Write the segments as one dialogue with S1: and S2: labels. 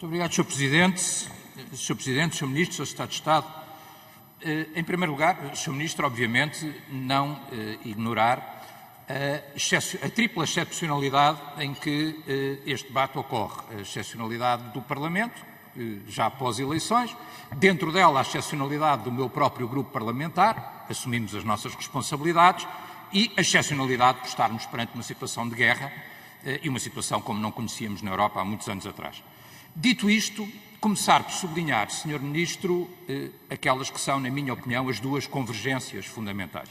S1: Muito obrigado, Sr. Presidente. Sr. Presidente, Sr. Ministro, Sr. Secretário de Estado. Em primeiro lugar, Sr. Ministro, obviamente, não ignorar a tripla excepcionalidade em que este debate ocorre. A excepcionalidade do Parlamento, já após eleições, dentro dela a excepcionalidade do meu próprio grupo parlamentar, assumimos as nossas responsabilidades, e a excepcionalidade por estarmos perante uma situação de guerra e uma situação como não conhecíamos na Europa há muitos anos atrás. Dito isto, começar por sublinhar, Sr. Ministro, aquelas que são, na minha opinião, as duas convergências fundamentais.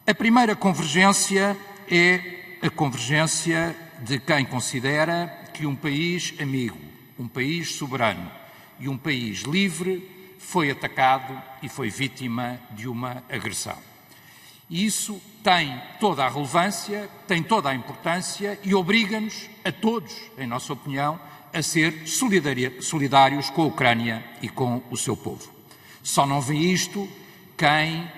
S1: A primeira convergência é a convergência de quem considera que um país amigo, um país soberano e um país livre foi atacado e foi vítima de uma agressão. E isso tem toda a relevância, tem toda a importância e obriga-nos a todos, em nossa opinião, a ser solidários com a Ucrânia e com o seu povo. Só não vê isto quem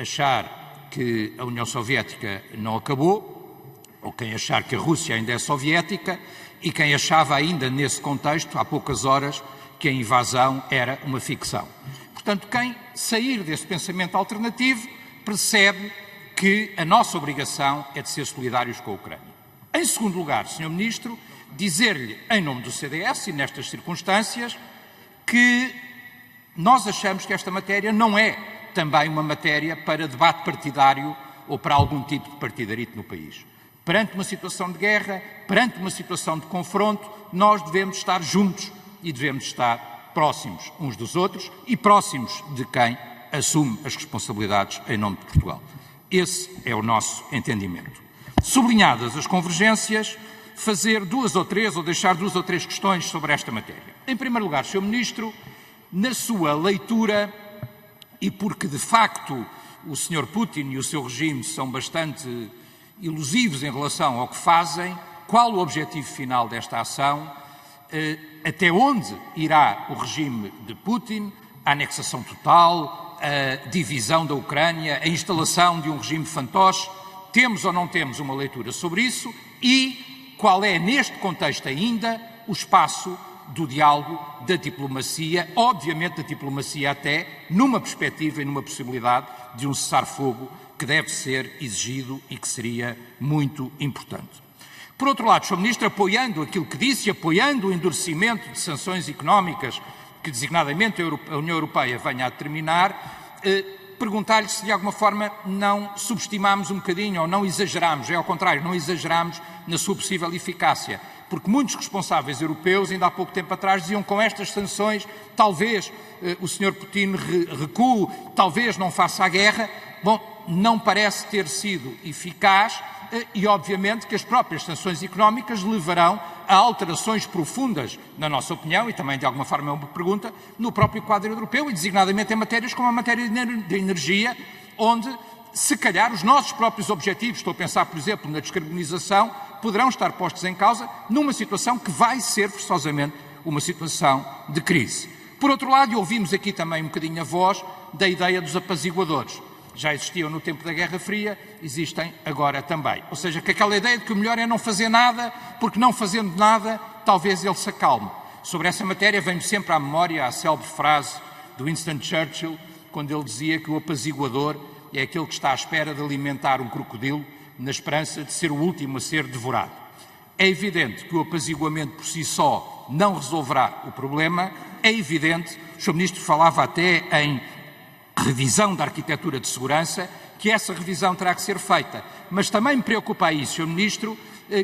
S1: achar que a União Soviética não acabou, ou quem achar que a Rússia ainda é soviética, e quem achava ainda nesse contexto, há poucas horas, que a invasão era uma ficção. Portanto, quem sair desse pensamento alternativo percebe que a nossa obrigação é de ser solidários com a Ucrânia. Em segundo lugar, Sr. Ministro, dizer-lhe, em nome do CDS e nestas circunstâncias, que nós achamos que esta matéria não é também uma matéria para debate partidário ou para algum tipo de partidarito no país. Perante uma situação de guerra, perante uma situação de confronto, nós devemos estar juntos e devemos estar próximos uns dos outros e próximos de quem assume as responsabilidades em nome de Portugal. Esse é o nosso entendimento. Sublinhadas as convergências, fazer deixar duas ou três questões sobre esta matéria. Em primeiro lugar, Sr. Ministro, na sua leitura, e porque de facto o Sr. Putin e o seu regime são bastante ilusivos em relação ao que fazem, qual o objetivo final desta ação, até onde irá o regime de Putin, a anexação total, a divisão da Ucrânia, a instalação de um regime fantoche, temos ou não temos uma leitura sobre isso e qual é, neste contexto ainda, o espaço do diálogo, da diplomacia, obviamente da diplomacia até numa perspectiva e numa possibilidade de um cessar-fogo que deve ser exigido e que seria muito importante. Por outro lado, Sr. Ministro, apoiando aquilo que disse, apoiando o endurecimento de sanções económicas que designadamente a União Europeia venha a determinar, perguntar-lhe se de alguma forma não subestimamos um bocadinho ou não exageramos, ao contrário, não exageramos na sua possível eficácia, porque muitos responsáveis europeus ainda há pouco tempo atrás diziam que com estas sanções talvez o Sr. Putin recue, talvez não faça a guerra. Bom, não parece ter sido eficaz e obviamente que as próprias sanções económicas levarão a alterações profundas, na nossa opinião, e também de alguma forma é uma pergunta, no próprio quadro europeu e designadamente em matérias como a matéria de energia, onde se calhar os nossos próprios objetivos, estou a pensar por exemplo na descarbonização, poderão estar postos em causa numa situação que vai ser forçosamente uma situação de crise. Por outro lado, e ouvimos aqui também um bocadinho a voz da ideia dos apaziguadores. Já existiam no tempo da Guerra Fria, existem agora também. Ou seja, que aquela ideia de que o melhor é não fazer nada, porque não fazendo nada, talvez ele se acalme. Sobre essa matéria vem-me sempre à memória a célebre frase do Winston Churchill, quando ele dizia que o apaziguador é aquele que está à espera de alimentar um crocodilo na esperança de ser o último a ser devorado. É evidente que o apaziguamento por si só não resolverá o problema, é evidente, o Sr. Ministro falava até em revisão da arquitetura de segurança, que essa revisão terá que ser feita. Mas também me preocupa aí, Sr. Ministro,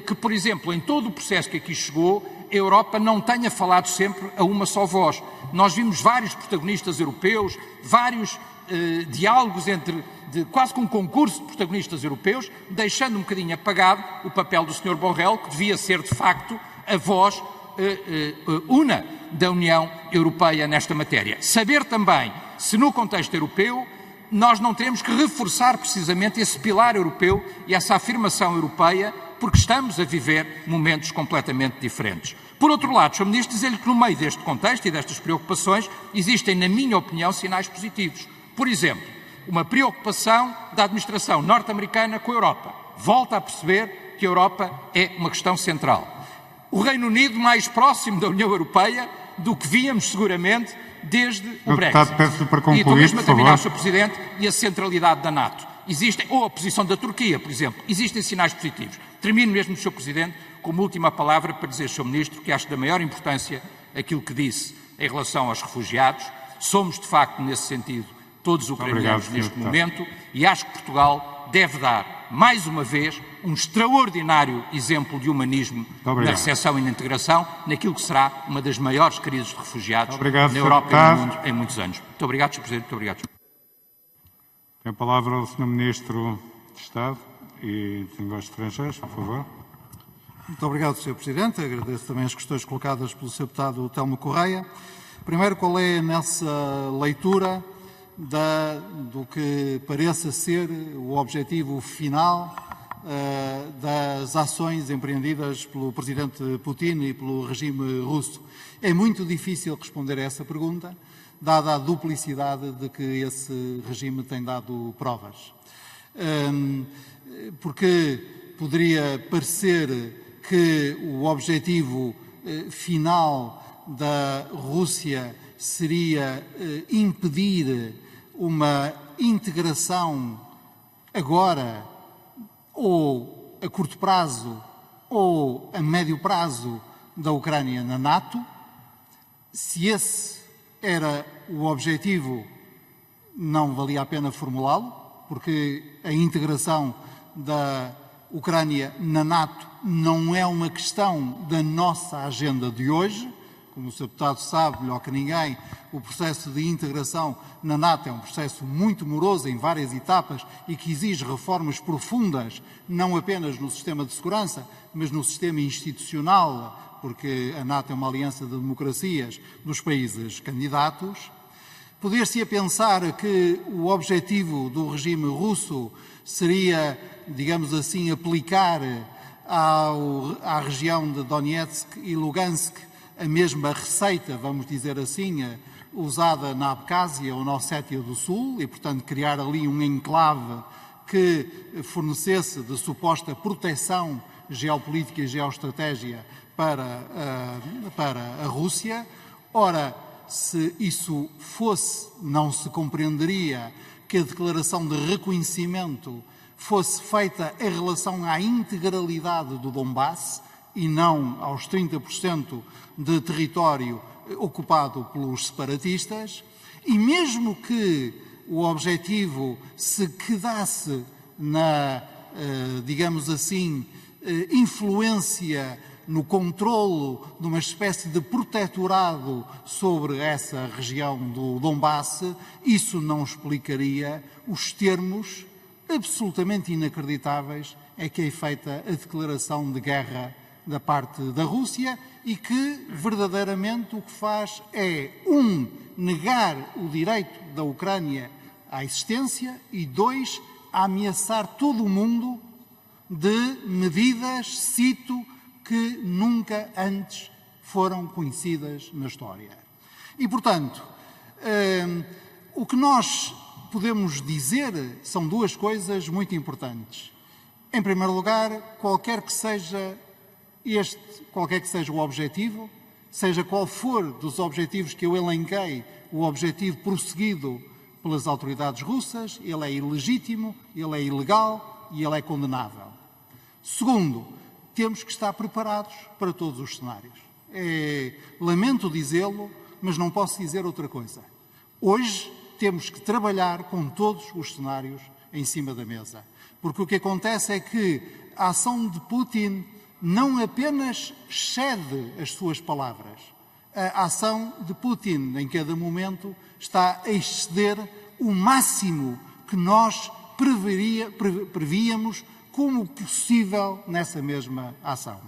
S1: que, por exemplo, em todo o processo que aqui chegou, a Europa não tenha falado sempre a uma só voz. Nós vimos vários protagonistas europeus, vários diálogos quase com um concurso de protagonistas europeus, deixando um bocadinho apagado o papel do Sr. Borrell, que devia ser, de facto, a voz una da União Europeia nesta matéria. Saber também se no contexto europeu nós não teremos que reforçar precisamente esse pilar europeu e essa afirmação europeia, porque estamos a viver momentos completamente diferentes. Por outro lado, Sr. Ministro, dizer-lhe que no meio deste contexto e destas preocupações existem, na minha opinião, sinais positivos. Por exemplo, uma preocupação da administração norte-americana com a Europa. Volta a perceber que a Europa é uma questão central. O Reino Unido mais próximo da União Europeia do que víamos seguramente desde o Brexit.
S2: Peço para concluir,
S1: e estou mesmo a terminar,
S2: Sr.
S1: Sr. Presidente, e a centralidade da NATO. Existem, ou a posição da Turquia, por exemplo, existem sinais positivos. Termino mesmo, Sr. Presidente, com uma última palavra para dizer, Sr. Ministro, que acho da maior importância aquilo que disse em relação aos refugiados. Somos, de facto, nesse sentido, todos ucranianos neste momento, e acho que Portugal deve dar, mais uma vez, um extraordinário exemplo de humanismo na recepção e na integração, naquilo que será uma das maiores crises de refugiados na Europa e no mundo em muitos anos. Muito obrigado, Sr. Presidente. Muito obrigado.
S2: Tem a palavra o Sr. Ministro de Estado e de Negócios Estrangeiros, por favor.
S3: Muito obrigado, Sr. Presidente. Agradeço também as questões colocadas pelo Sr. Deputado Telmo Correia. Primeiro, qual é a nossa leitura do que pareça ser o objetivo final das ações empreendidas pelo Presidente Putin e pelo regime russo? É muito difícil responder a essa pergunta, dada a duplicidade de que esse regime tem dado provas. Porque poderia parecer que o objetivo final da Rússia seria impedir uma integração agora, ou a curto prazo, ou a médio prazo, da Ucrânia na NATO. Se esse era o objetivo, não valia a pena formulá-lo, porque a integração da Ucrânia na NATO não é uma questão da nossa agenda de hoje. Como o Sr. Deputado sabe, melhor que ninguém, o processo de integração na NATO é um processo muito moroso, em várias etapas, e que exige reformas profundas, não apenas no sistema de segurança, mas no sistema institucional, porque a NATO é uma aliança de democracias dos países candidatos. Poder-se-ia pensar que o objetivo do regime russo seria, digamos assim, aplicar à região de Donetsk e Lugansk a mesma receita, vamos dizer assim, usada na Abcásia ou na Ossétia do Sul, e, portanto, criar ali um enclave que fornecesse de suposta proteção geopolítica e geoestratégia para a Rússia. Ora, se isso fosse, não se compreenderia que a declaração de reconhecimento fosse feita em relação à integralidade do Donbass e não aos 30% de território ocupado pelos separatistas, e mesmo que o objetivo se quedasse na, digamos assim, influência no controlo de uma espécie de protetorado sobre essa região do Donbass, isso não explicaria os termos absolutamente inacreditáveis em que é feita a declaração de guerra da parte da Rússia, e que verdadeiramente o que faz é, negar o direito da Ucrânia à existência, e dois, ameaçar todo o mundo de medidas, cito, que nunca antes foram conhecidas na história. E, portanto, o que nós podemos dizer são duas coisas muito importantes. Em primeiro lugar, qualquer que seja o objetivo, seja qual for dos objetivos que eu elenquei, o objetivo prosseguido pelas autoridades russas, ele é ilegítimo, ele é ilegal e ele é condenável. Segundo, temos que estar preparados para todos os cenários. Lamento dizê-lo, mas não posso dizer outra coisa. Hoje temos que trabalhar com todos os cenários em cima da mesa. Porque o que acontece é que a ação de Putin não apenas cede as suas palavras. A ação de Putin, em cada momento, está a exceder o máximo que nós prevíamos como possível nessa mesma ação.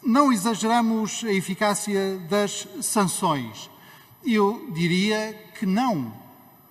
S3: Não exageramos a eficácia das sanções. Eu diria que não,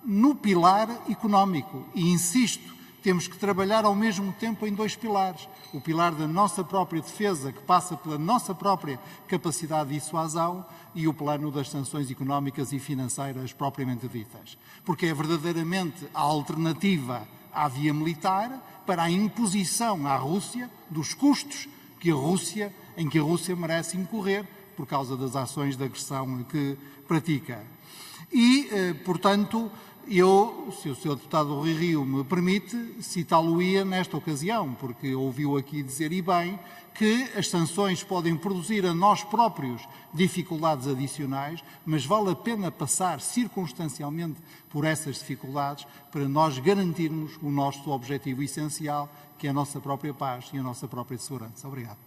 S3: no pilar económico. E insisto, temos que trabalhar ao mesmo tempo em dois pilares. O pilar da nossa própria defesa, que passa pela nossa própria capacidade de dissuasão, e o plano das sanções económicas e financeiras propriamente ditas. Porque é verdadeiramente a alternativa à via militar para a imposição à Rússia dos custos que a Rússia em que a Rússia merece incorrer por causa das ações de agressão que pratica. E, portanto, eu, se o Sr. Deputado Rui Rio me permite, citá-lo-ia nesta ocasião, porque ouviu aqui dizer, e bem, que as sanções podem produzir a nós próprios dificuldades adicionais, mas vale a pena passar circunstancialmente por essas dificuldades para nós garantirmos o nosso objetivo essencial, que é a nossa própria paz e a nossa própria segurança. Obrigado.